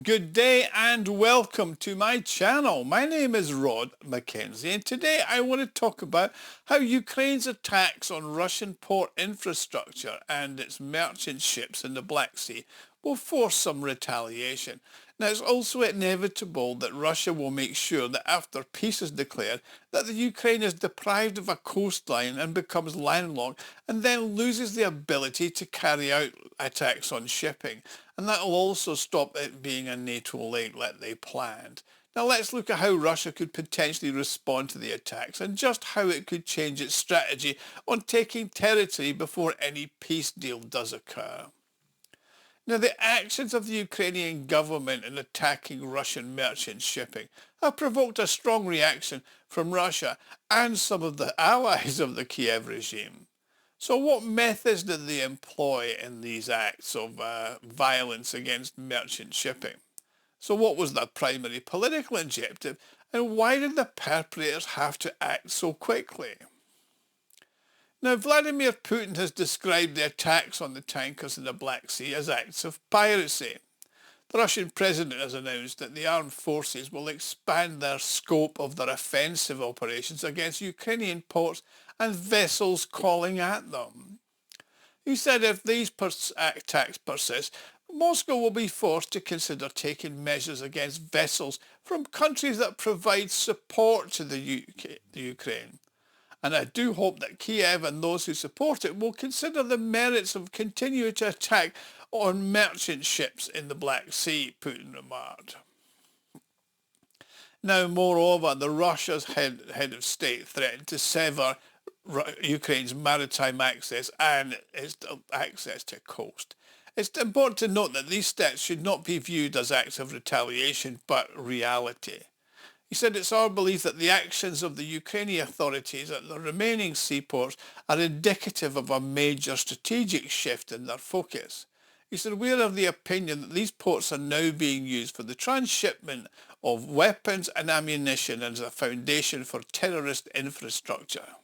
Good day and welcome to my channel. My name is Rhod Mackenzie and today I want to talk about how Ukraine's attacks on Russian port infrastructure and its merchant ships in the Black Sea will force some retaliation. Now it's also inevitable that Russia will make sure that after peace is declared that the Ukraine is deprived of a coastline and becomes landlocked and then loses the ability to carry out attacks on shipping. And that will also stop it being a NATO link like they planned. Now let's look at how Russia could potentially respond to the attacks and just how it could change its strategy on taking territory before any peace deal does occur. Now, the actions of the Ukrainian government in attacking Russian merchant shipping have provoked a strong reaction from Russia and some of the allies of the Kiev regime. So what methods did they employ in these acts of violence against merchant shipping? So what was their primary political objective, and why did the perpetrators have to act so quickly? Now, Vladimir Putin has described the attacks on the tankers in the Black Sea as acts of piracy. The Russian president has announced that the armed forces will expand their scope of their offensive operations against Ukrainian ports and vessels calling at them. He said if these attacks persist, Moscow will be forced to consider taking measures against vessels from countries that provide support to the Ukraine. And I do hope that Kiev and those who support it will consider the merits of continuing to attack on merchant ships in the Black Sea, Putin remarked. Now, moreover, the Russia's head of state threatened to sever Ukraine's maritime access and its access to coast. It's important to note that these steps should not be viewed as acts of retaliation, but reality. He said it's our belief that the actions of the Ukrainian authorities at the remaining seaports are indicative of a major strategic shift in their focus. He said we are of the opinion that these ports are now being used for the transshipment of weapons and ammunition as a foundation for terrorist infrastructure.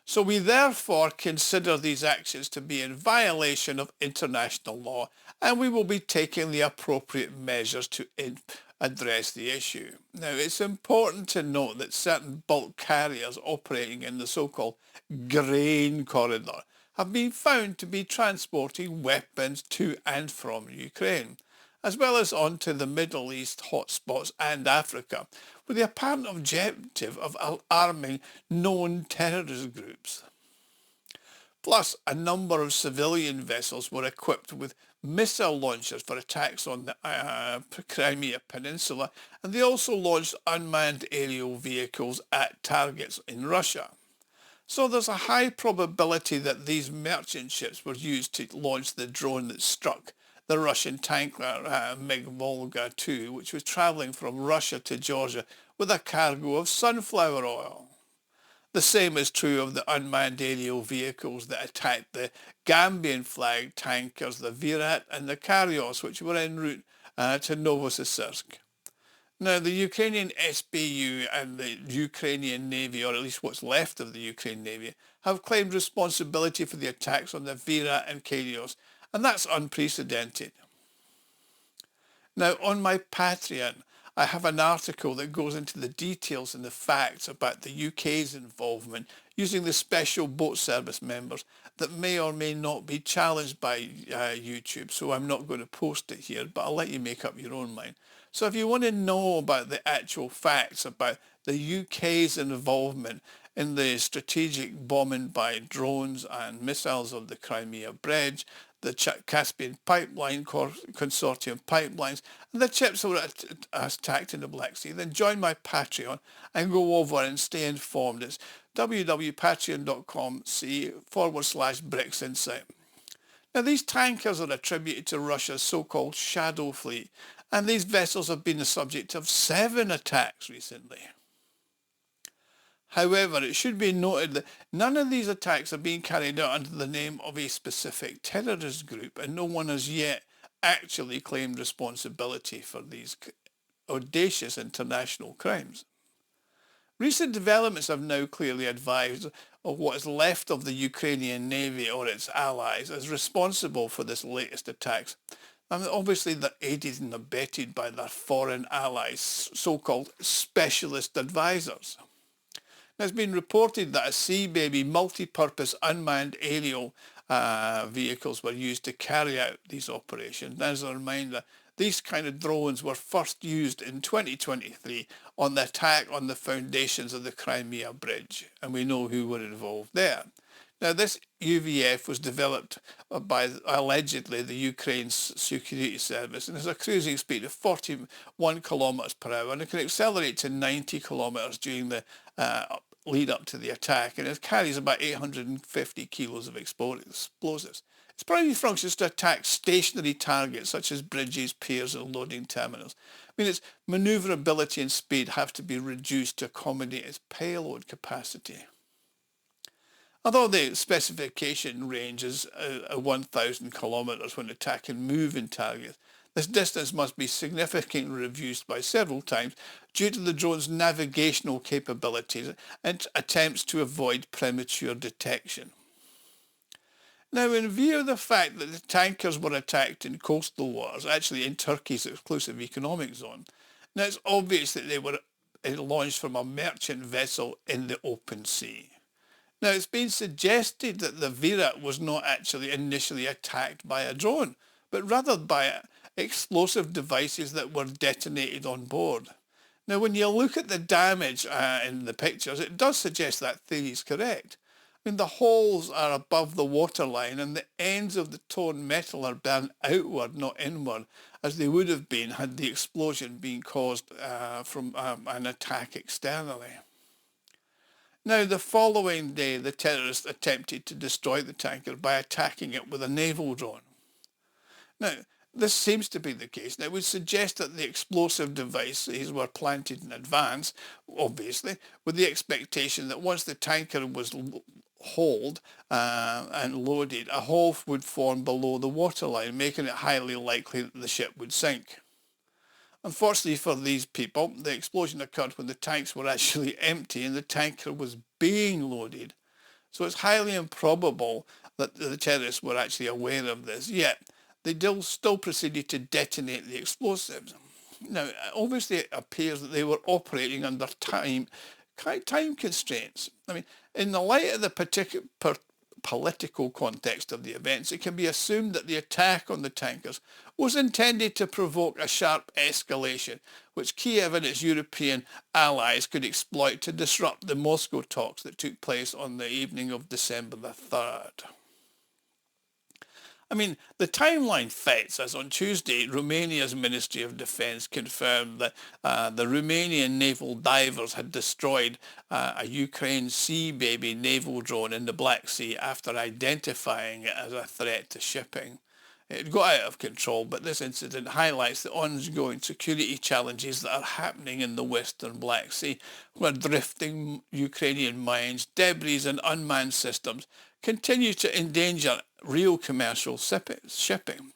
So we therefore consider these actions to be in violation of international law, and we will be taking the appropriate measures to address the issue. Now, it's important to note that certain bulk carriers operating in the so-called grain corridor have been found to be transporting weapons to and from Ukraine, as well as onto the Middle East hotspots and Africa, with the apparent objective of arming known terrorist groups. Plus, a number of civilian vessels were equipped with missile launchers for attacks on the Crimea Peninsula, and they also launched unmanned aerial vehicles at targets in Russia. So there's a high probability that these merchant ships were used to launch the drone that struck the Russian tanker MiG Volga-2, which was travelling from Russia to Georgia with a cargo of sunflower oil. The same is true of the unmanned aerial vehicles that attacked the Gambian-flagged tankers, the Virat and the Karyos, which were en route to Novosibirsk. Now, the Ukrainian SBU and the Ukrainian Navy, or at least what's left of the Ukraine Navy, have claimed responsibility for the attacks on the Virat and Karyos, and that's unprecedented. Now, on my Patreon, I have an article that goes into the details and the facts about the UK's involvement using the special boat service members that may or may not be challenged by YouTube, so I'm not going to post it here, but I'll let you make up your own mind. So if you want to know about the actual facts about the UK's involvement in the strategic bombing by drones and missiles of the Crimea Bridge, the Caspian Pipeline Consortium pipelines, and the ships that were attacked in the Black Sea, then join my Patreon and go over and stay informed. It's www.patreon.com/BRICS Insight. Now, these tankers are attributed to Russia's so-called shadow fleet, and these vessels have been the subject of 7 attacks recently. However, it should be noted that none of these attacks are being carried out under the name of a specific terrorist group, and no one has yet actually claimed responsibility for these audacious international crimes. Recent developments have now clearly advised of what is left of the Ukrainian Navy or its allies as responsible for this latest attacks. And obviously they're aided and abetted by their foreign allies, so-called specialist advisors. Now, it's been reported that a Sea Baby multi-purpose unmanned aerial vehicles were used to carry out these operations. As a reminder, these kind of drones were first used in 2023 on the attack on the foundations of the Crimea Bridge, and we know who were involved there. Now, this UVF was developed by, allegedly, the Ukraine's security service, and has a cruising speed of 41 kilometers per hour, and it can accelerate to 90 kilometers during the lead up to the attack, and it carries about 850 kilos of explosives. Its primary function is to attack stationary targets such as bridges, piers, and loading terminals. I mean, its manoeuvrability and speed have to be reduced to accommodate its payload capacity. Although the specification range is 1,000 kilometers when attacking moving targets, this distance must be significantly reduced by several times due to the drone's navigational capabilities and attempts to avoid premature detection. Now, in view of the fact that the tankers were attacked in coastal waters, actually in Turkey's exclusive economic zone, now it's obvious that they were launched from a merchant vessel in the open sea. Now, it's been suggested that the Virat was not actually initially attacked by a drone, but rather by explosive devices that were detonated on board. Now, when you look at the damage in the pictures, it does suggest that theory is correct. I mean, the holes are above the waterline and the ends of the torn metal are burned outward, not inward, as they would have been had the explosion been caused from an attack externally. Now, the following day, the terrorists attempted to destroy the tanker by attacking it with a naval drone. Now, this seems to be the case. Now, it would suggest that the explosive devices were planted in advance, obviously, with the expectation that once the tanker was hauled and loaded, a hole would form below the waterline, making it highly likely that the ship would sink. Unfortunately for these people, the explosion occurred when the tanks were actually empty and the tanker was being loaded. So it's highly improbable that the terrorists were actually aware of this, yet they still proceeded to detonate the explosives. Now, obviously it appears that they were operating under time constraints. I mean, in the light of the particular political context of the events, it can be assumed that the attack on the tankers was intended to provoke a sharp escalation, which Kiev and its European allies could exploit to disrupt the Moscow talks that took place on the evening of December the 3rd. I mean, the timeline fits as on Tuesday, Romania's Ministry of Defence confirmed that the Romanian naval divers had destroyed a Ukraine Sea Baby naval drone in the Black Sea after identifying it as a threat to shipping. It got out of control, but this incident highlights the ongoing security challenges that are happening in the Western Black Sea, where drifting Ukrainian mines, debris and unmanned systems continue to endanger real commercial shipping.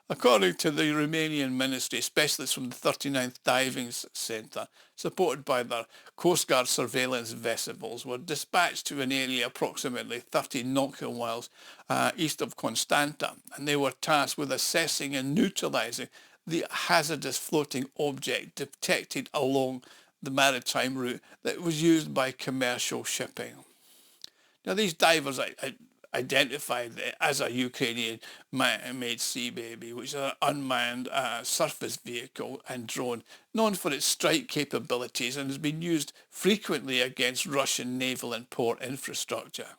According to the Romanian ministry, specialists from the 39th Diving Centre, supported by their Coast Guard surveillance vessels, were dispatched to an area approximately 30 nautical miles east of Constanta, and they were tasked with assessing and neutralising the hazardous floating object detected along the maritime route that was used by commercial shipping. Now, these divers identified it as a Ukrainian-made Sea Baby, which is an unmanned surface vehicle and drone known for its strike capabilities and has been used frequently against Russian naval and port infrastructure.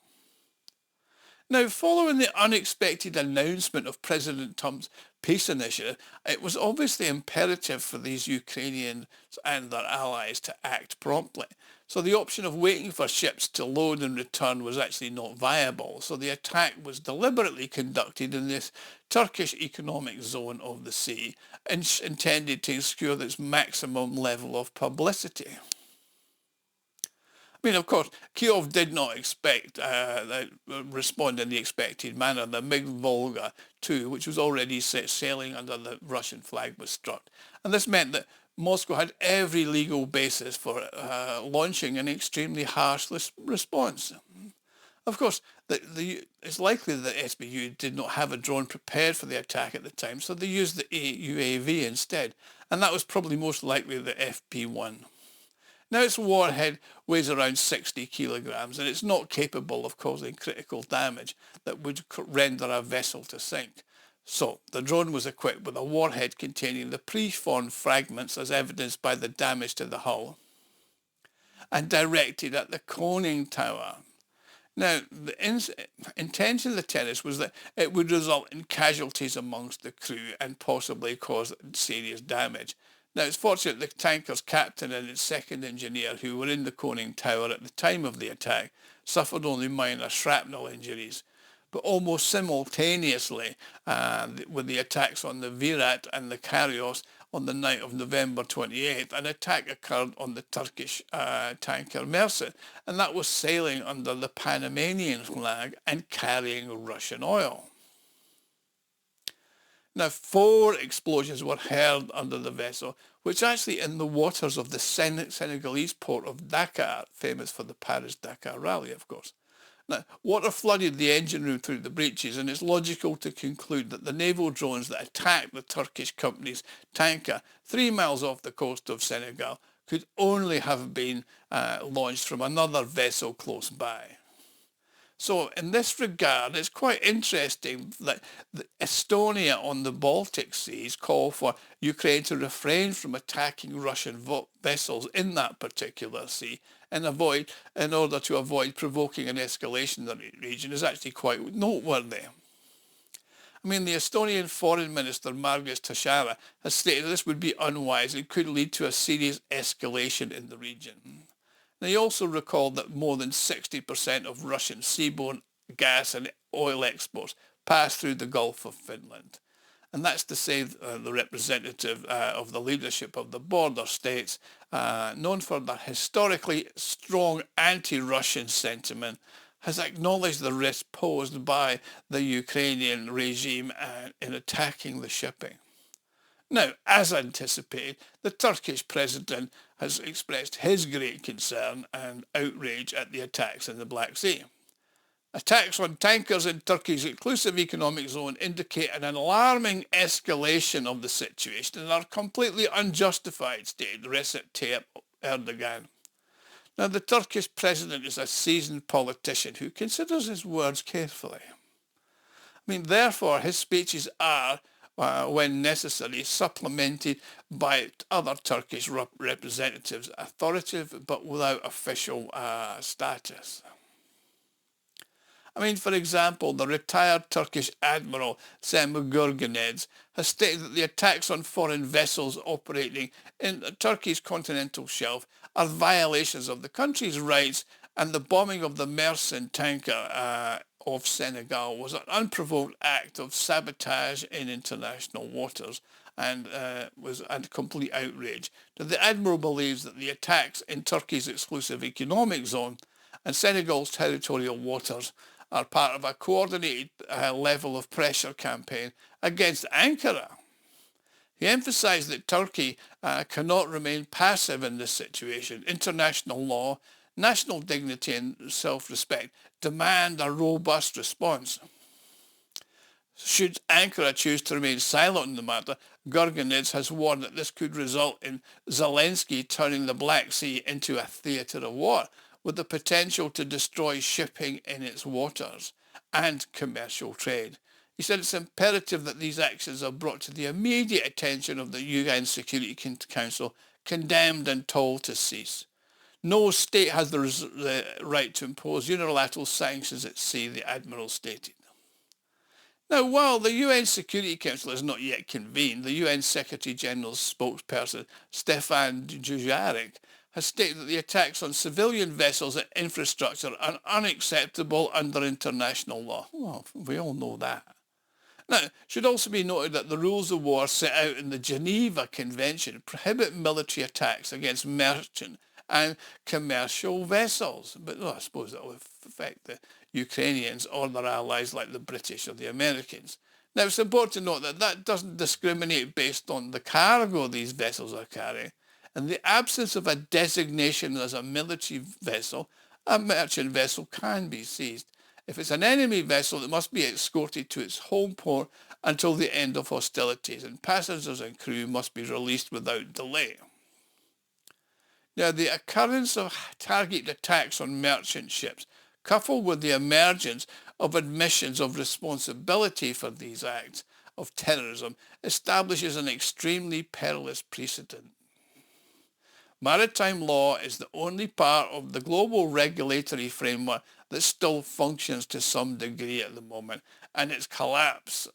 Now, following the unexpected announcement of President Trump's peace initiative, it was obviously imperative for these Ukrainians and their allies to act promptly. So the option of waiting for ships to load and return was actually not viable. So the attack was deliberately conducted in this Turkish economic zone of the sea and intended to ensure its maximum level of publicity. I mean, of course, Kyiv did not respond in the expected manner. The MiG-Volga II, which was already sailing under the Russian flag, was struck. And this meant that Moscow had every legal basis for launching an extremely harsh response. Of course, it's likely that SBU did not have a drone prepared for the attack at the time, so they used the UAV instead, and that was probably most likely the FP-1. Now, its warhead weighs around 60 kilograms, and it's not capable of causing critical damage that would render a vessel to sink. So, the drone was equipped with a warhead containing the preformed fragments as evidenced by the damage to the hull, and directed at the conning tower. Now, the intention of the terrorists was that it would result in casualties amongst the crew and possibly cause serious damage. Now, it's fortunate the tanker's captain and its second engineer, who were in the conning tower at the time of the attack, suffered only minor shrapnel injuries. But almost simultaneously with the attacks on the Virat and the Karios on the night of November 28th, an attack occurred on the Turkish tanker Mersin, and that was sailing under the Panamanian flag and carrying Russian oil. Now, 4 explosions were heard under the vessel, which actually in the waters of the Senegalese port of Dakar, famous for the Paris-Dakar rally, of course. Now, water flooded the engine room through the breaches, and it's logical to conclude that the naval drones that attacked the Turkish company's tanker 3 miles off the coast of Senegal could only have been launched from another vessel close by. So in this regard, it's quite interesting that Estonia on the Baltic Seas call for Ukraine to refrain from attacking Russian vessels in that particular sea in order to avoid provoking an escalation in the region is actually quite noteworthy. I mean, the Estonian Foreign Minister Margus Tashara has stated this would be unwise and could lead to a serious escalation in the region. Now, he also recalled that more than 60% of Russian seaborne gas and oil exports pass through the Gulf of Finland. And that's to say the representative of the leadership of the border states, known for their historically strong anti-Russian sentiment, has acknowledged the risk posed by the Ukrainian regime in attacking the shipping. Now, as anticipated, the Turkish president has expressed his great concern and outrage at the attacks in the Black Sea. Attacks on tankers in Turkey's exclusive economic zone indicate an alarming escalation of the situation and are completely unjustified, stated Recep Tayyip Erdogan. Now, the Turkish president is a seasoned politician who considers his words carefully. I mean, therefore, his speeches are, when necessary, supplemented by other Turkish representatives, authoritative but without official status. I mean, for example, the retired Turkish Admiral Semih Gürgenedz has stated that the attacks on foreign vessels operating in Turkey's continental shelf are violations of the country's rights, and the bombing of the Mersin tanker off Senegal was an unprovoked act of sabotage in international waters and was a complete outrage. Now, the Admiral believes that the attacks in Turkey's exclusive economic zone and Senegal's territorial waters are part of a coordinated level of pressure campaign against Ankara. He emphasised that Turkey cannot remain passive in this situation. International law, national dignity and self-respect demand a robust response. Should Ankara choose to remain silent on the matter, Gürgenedz has warned that this could result in Zelensky turning the Black Sea into a theatre of war, with the potential to destroy shipping in its waters and commercial trade. He said it's imperative that these actions are brought to the immediate attention of the UN Security Council, condemned and told to cease. No state has the right to impose unilateral sanctions at sea, the Admiral stated. Now, while the UN Security Council has not yet convened, the UN Secretary-General's spokesperson, Stefan Dujarric, has stated that the attacks on civilian vessels and infrastructure are unacceptable under international law. Well, we all know that. Now, it should also be noted that the rules of war set out in the Geneva Convention prohibit military attacks against merchant and commercial vessels. But I suppose that will affect the Ukrainians or their allies like the British or the Americans. Now, it's important to note that that doesn't discriminate based on the cargo these vessels are carrying. In the absence of a designation as a military vessel, a merchant vessel can be seized. If it's an enemy vessel, it must be escorted to its home port until the end of hostilities, and passengers and crew must be released without delay. Now, the occurrence of targeted attacks on merchant ships, coupled with the emergence of admissions of responsibility for these acts of terrorism, establishes an extremely perilous precedent. Maritime law is the only part of the global regulatory framework that still functions to some degree at the moment, and its collapse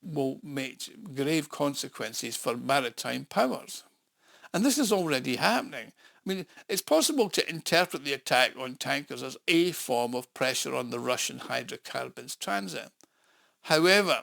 will make grave consequences for maritime powers. And this is already happening. I mean, it's possible to interpret the attack on tankers as a form of pressure on the Russian hydrocarbons transit. However,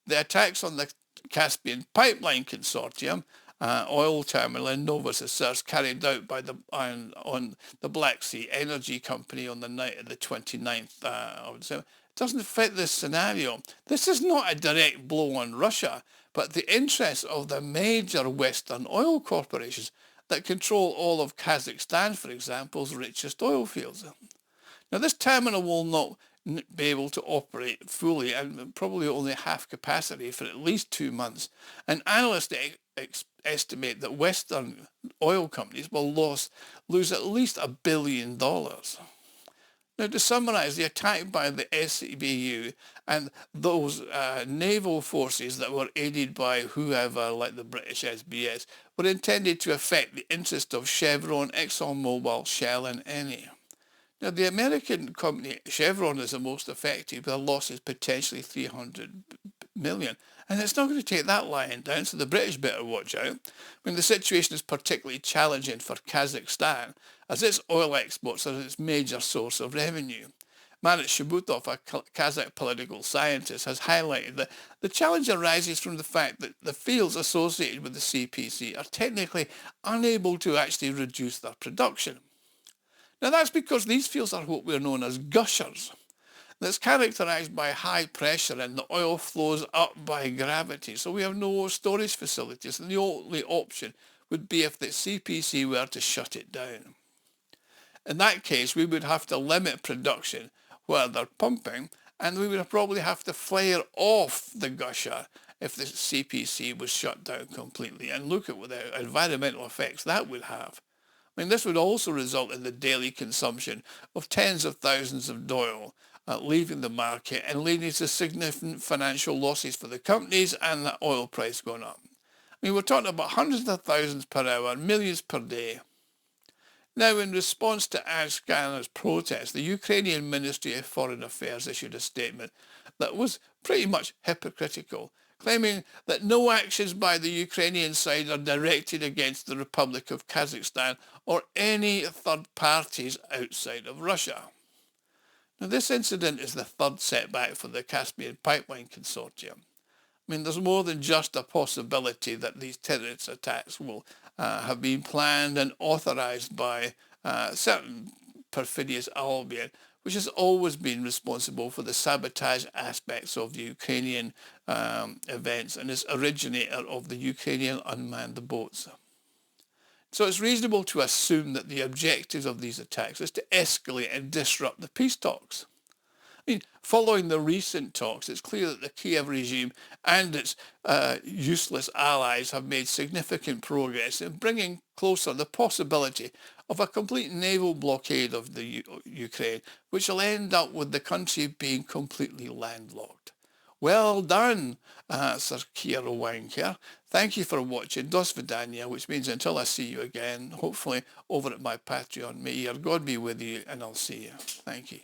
the attacks on the Caspian Pipeline Consortium, oil terminal in Novosibirsk, carried out by on the Black Sea Energy Company on the night of the 29th of December, doesn't fit this scenario. This is not a direct blow on Russia, but the interests of the major Western oil corporations that control all of Kazakhstan, for example's richest oil fields. Now, this terminal will not be able to operate fully and probably only half capacity for at least 2 months. And analysts estimate that Western oil companies will lose at least $1 billion. Now, to summarise, the attack by the SBU and those naval forces that were aided by whoever, like the British SBS, were intended to affect the interest of Chevron, ExxonMobil, Shell and Eni. Now, the American company Chevron is the most affected, with a loss is potentially $300 million. And it's not going to take that lying down, so the British better watch out. I mean, the situation is particularly challenging for Kazakhstan, as its oil exports are its major source of revenue. Marat Shubutov, a Kazakh political scientist, has highlighted that the challenge arises from the fact that the fields associated with the CPC are technically unable to actually reduce their production. Now, that's because these fields are what we're known as gushers. That's characterised by high pressure and the oil flows up by gravity. So we have no storage facilities, and the only option would be if the CPC were to shut it down. In that case, we would have to limit production where they're pumping, and we would probably have to flare off the gusher if the CPC was shut down completely. And look at what the environmental effects that would have. I mean, this would also result in the daily consumption of tens of thousands of oil leaving the market and leading to significant financial losses for the companies and the oil price going up. I mean, we're talking about hundreds of thousands per hour, millions per day. Now, in response to Ashkena's protest, the Ukrainian Ministry of Foreign Affairs issued a statement that was pretty much hypocritical, claiming that no actions by the Ukrainian side are directed against the Republic of Kazakhstan or any third parties outside of Russia. Now, this incident is the third setback for the Caspian Pipeline Consortium. I mean, there's more than just a possibility that these terrorist attacks will have been planned and authorised by certain perfidious Albion, which has always been responsible for the sabotage aspects of the Ukrainian events and is originator of the Ukrainian unmanned boats. So it's reasonable to assume that the objectives of these attacks is to escalate and disrupt the peace talks. I mean, following the recent talks, it's clear that the Kiev regime and its useless allies have made significant progress in bringing closer the possibility of a complete naval blockade of the Ukraine, which will end up with the country being completely landlocked. Well done, Sir Keir Wanker. Thank you for watching. Do svidaniya, which means until I see you again, hopefully over at my Patreon. May your God be with you, and I'll see you. Thank you.